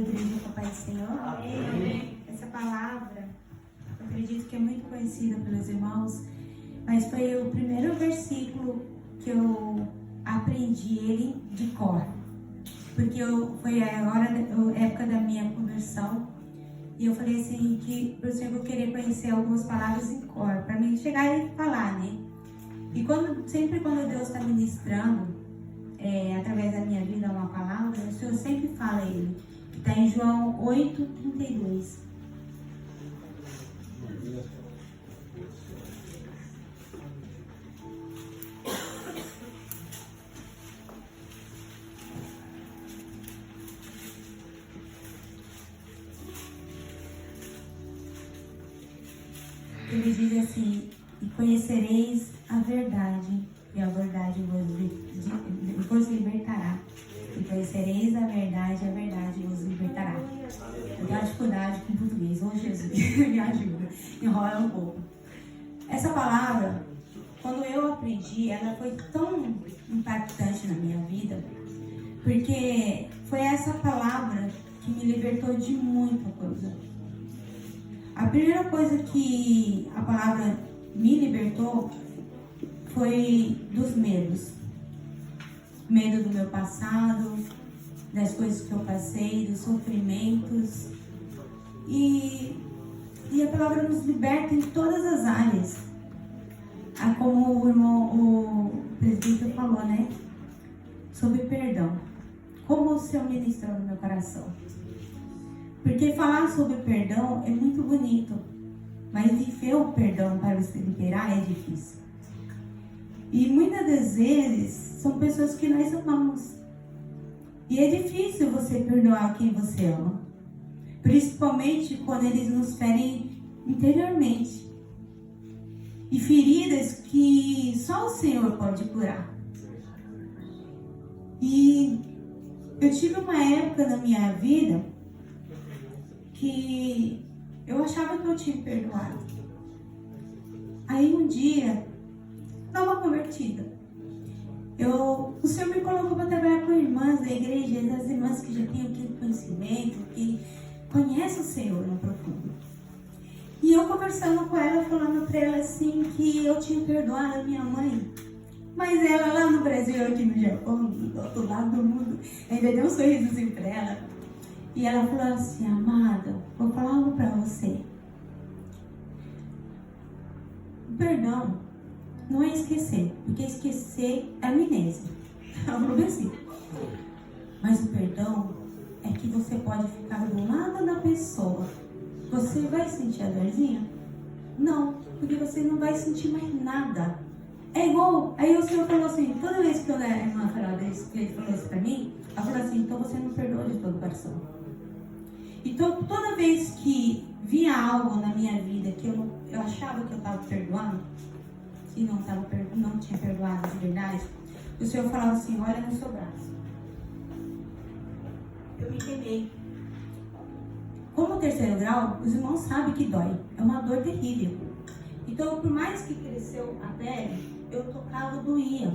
Igreja com a paz do Senhor. Amém. Essa palavra, eu acredito que é muito conhecida pelos irmãos, mas foi o primeiro versículo que eu aprendi ele de cor. Porque foi a época da minha conversão, e eu falei assim, que por isso eu vou querer conhecer algumas palavras em cor, para mim chegar e falar, né? E sempre quando Deus está ministrando, através da minha vida, uma palavra, o Senhor sempre fala ele. Está em João 8:32. Ele diz assim: e conhecereis a verdade, e a verdade vos libertará. E conhecereis a verdade vos libertará. Eu tenho dificuldade com português. Ô Jesus, me ajuda. Enrola um pouco. Essa palavra, quando eu aprendi, ela foi tão impactante na minha vida, porque foi essa palavra que me libertou de muita coisa. A primeira coisa que a palavra me libertou foi dos medos. Medo do meu passado, das coisas que eu passei, dos sofrimentos. E a palavra nos liberta em todas as áreas. Como o presbítero falou, né? Sobre perdão. Como o Senhor ministrou no meu coração. Porque falar sobre perdão é muito bonito, mas viver o perdão para se liberar é difícil. E muitas das vezes são pessoas que nós amamos. E é difícil você perdoar quem você ama. Principalmente quando eles nos ferem interiormente. E feridas que só o Senhor pode curar. E eu tive uma época na minha vida que eu achava que eu tinha perdoado. Aí um dia, estava convertida. O Senhor me colocou para trabalhar com irmãs da igreja, as irmãs que já têm aquele conhecimento, que conhecem o Senhor no profundo. E eu conversando com ela, falando para ela assim, que eu tinha perdoado a minha mãe. Mas ela lá no Brasil, aqui no Japão, do outro lado do mundo, ainda deu um sorrisozinho para ela. E ela falou assim: amada, vou falar algo para você. O perdão não é esquecer, porque esquecer é amnésia. Ela falou assim. Mas o perdão é que você pode ficar do lado da pessoa. Você vai sentir a dorzinha? Não, porque você não vai sentir mais nada. É igual. Aí o Senhor falou assim, toda vez que eu era irmã falava isso, que ele falou isso pra mim, ela falou assim: então você não perdoa de todo o coração. Então toda vez que vinha algo na minha vida que eu achava que eu estava perdoando, e não tinha perdoado de verdade, o Senhor falava assim: olha no seu braço. Eu me queimei. Como terceiro grau, os irmãos sabem que dói. É uma dor terrível. Então, por mais que cresceu a pele, eu tocava, doía.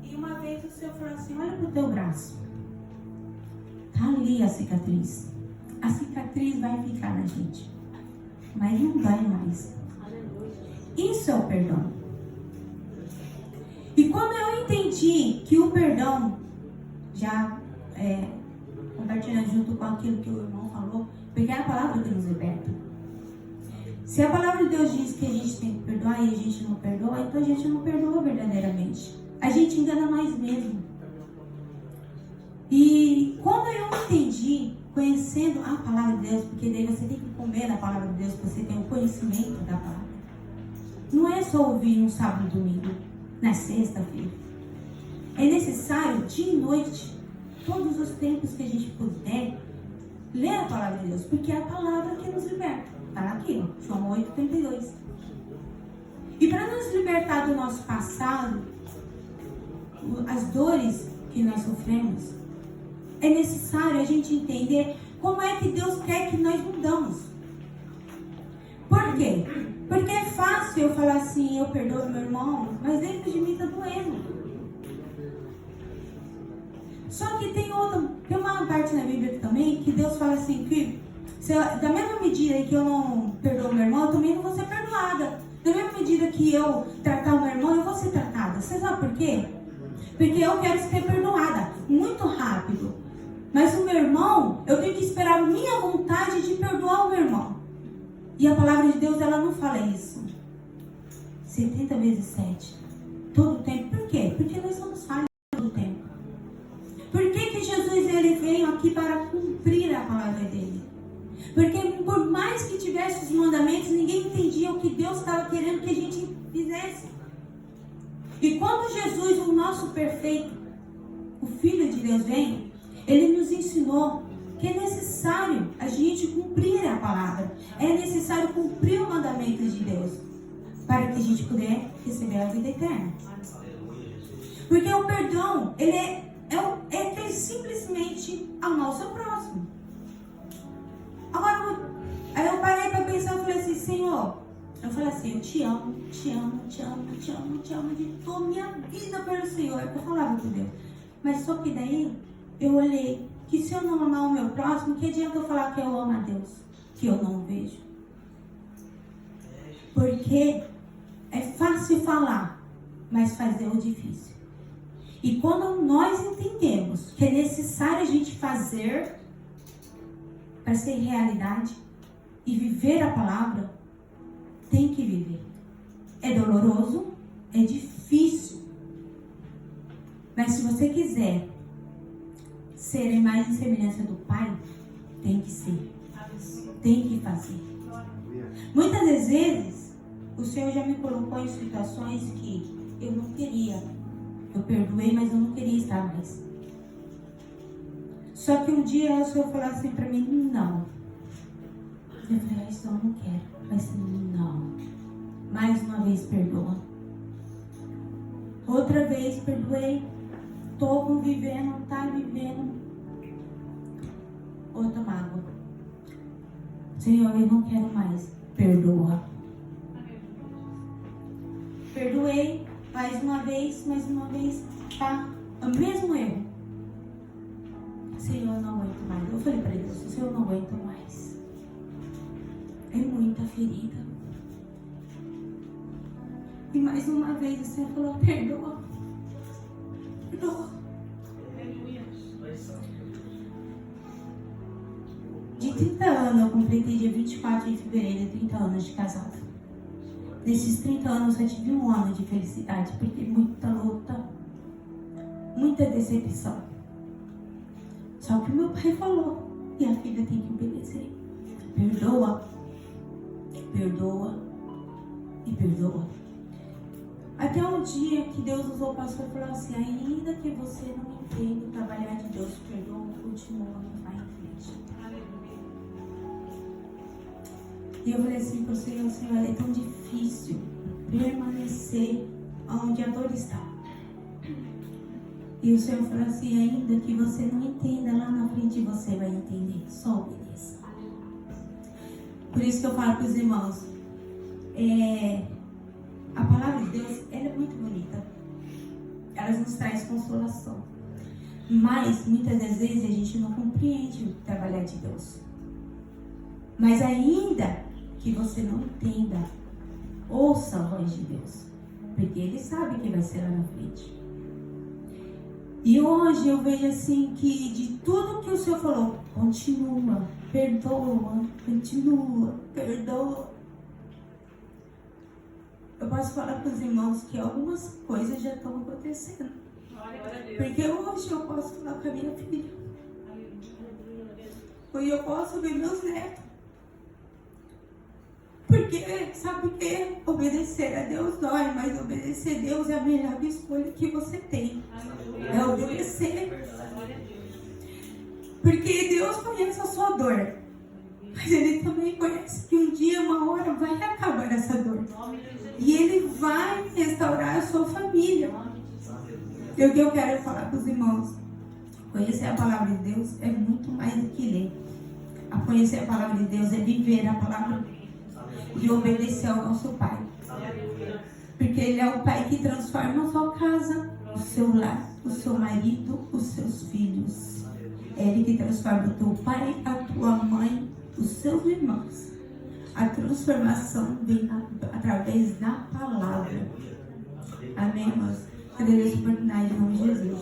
E uma vez o Senhor falou assim: olha pro teu braço. Tá ali a cicatriz. A cicatriz vai ficar na gente, mas não vai mais. Isso é o perdão. E quando eu entendi que o perdão, já compartilhando junto com aquilo que o irmão falou, porque é a palavra que nos liberta. Se a palavra de Deus diz que a gente tem que perdoar e a gente não perdoa, então a gente não perdoa verdadeiramente. A gente engana nós mesmos. E quando eu entendi, conhecendo a palavra de Deus, porque daí você tem que comer da palavra de Deus, você tem o conhecimento da palavra. Não é só ouvir no sábado e domingo, na sexta-feira. É necessário, dia e noite, todos os tempos que a gente puder, ler a palavra de Deus, porque é a palavra que nos liberta. Está aqui, ó, João 8:32. E para nos libertar do nosso passado, as dores que nós sofremos, é necessário a gente entender como é que Deus quer que nós mudamos. Por quê? Porque é fácil eu falar assim: eu perdoo meu irmão, mas dentro de mim está doendo. Só que tem uma parte na Bíblia também que Deus fala assim, que da mesma medida que eu não perdoo meu irmão, eu também não vou ser perdoada. Da mesma medida que eu tratar o meu irmão, eu vou ser tratada. Você sabe por quê? Porque eu quero ser perdoada muito rápido. Mas o meu irmão, eu tenho que esperar a minha vontade de perdoar o meu irmão. E a palavra de Deus, ela não fala isso. 70 vezes 7. Todo o tempo. Por quê? Porque nós somos falhos todo o tempo. Por que Jesus ele veio aqui para cumprir a palavra dele? Porque por mais que tivesse os mandamentos, ninguém entendia o que Deus estava querendo que a gente fizesse. E quando Jesus, o nosso perfeito, o Filho de Deus vem, ele nos ensinou que é necessário a gente cumprir a palavra. É necessário cumprir o mandamento de Deus para que a gente puder receber a vida eterna. Porque o perdão, ele é simplesmente amar o seu próximo. Agora, aí eu parei para pensar e falei assim, Senhor, eu falei assim, eu te amo, te amo, te amo, te amo, te amo de toda a minha vida pelo Senhor. Eu falava com Deus. Mas só que daí, eu olhei que se eu não amar o meu próximo, que adianta eu falar que eu amo a Deus, que eu não vejo? Porque é fácil falar, mas fazer é o difícil. E quando nós entendemos que é necessário a gente fazer para ser realidade e viver a palavra, tem que viver. É doloroso, é difícil. Mas se você quiser ser a imagem e semelhança do Pai, tem que ser. Tem que fazer. Muitas das vezes, o Senhor já me colocou em situações que eu não queria. Eu perdoei, mas eu não queria estar mais. Só que um dia o Senhor falou assim para mim, não. Eu falei, isso eu não quero. Mas não. Mais uma vez, perdoa. Outra vez, perdoei. Estou convivendo, tá vivendo. Outra mágoa. Senhor, eu não quero mais. Perdoa. Perdoei. Mais uma vez, tá? O mesmo erro. Senhor, eu não aguento mais. Eu falei para Deus, Senhor, eu não aguento mais. É muita ferida. E mais uma vez o Senhor falou, perdoa. Perdoa. De 30 anos, eu completei dia 24 de fevereiro, 30 anos de casado. Nesses 30 anos, eu só tive um ano de felicidade, porque muita luta, muita decepção. Só que meu pai falou, e a filha tem que obedecer. Perdoa, perdoa e perdoa. Até um dia que Deus usou o pastor e falou assim, ainda que você não entenda o trabalhar de Deus, perdoa, continua, vai em frente. E eu falei assim para o Senhor, Senhor, é tão difícil permanecer onde a dor está. E o Senhor falou assim, ainda que você não entenda, lá na frente você vai entender, só obedeça. Por isso que eu falo para os irmãos, a palavra de Deus, ela é muito bonita. Ela nos traz consolação. Mas, muitas das vezes, a gente não compreende o trabalhar de Deus. Mas ainda que você não entenda, ouça a voz de Deus. Porque Ele sabe que vai ser lá na frente. E hoje eu vejo assim que de tudo que o Senhor falou, continua, perdoa, continua, perdoa. Eu posso falar para os irmãos que algumas coisas já estão acontecendo. Porque hoje eu posso falar com a minha filha. Hoje eu posso ver meus netos. Porque, sabe o que? Obedecer a Deus dói, mas obedecer a Deus é a melhor escolha que você tem. É obedecer. Porque Deus conhece a sua dor. Mas Ele também conhece que um dia, uma hora, vai acabar essa dor. E Ele vai restaurar a sua família. E o que eu quero falar para os irmãos, conhecer a palavra de Deus é muito mais do que ler. A conhecer a palavra de Deus é viver a palavra e obedecer ao nosso Pai. Porque Ele é o Pai que transforma a sua casa, o seu lar. o seu marido, os seus filhos. É Ele que transforma o teu pai, a tua mãe, os seus irmãos. A transformação vem através da palavra. Amém, irmãos? Agradeço a oportunidade em nome de Jesus.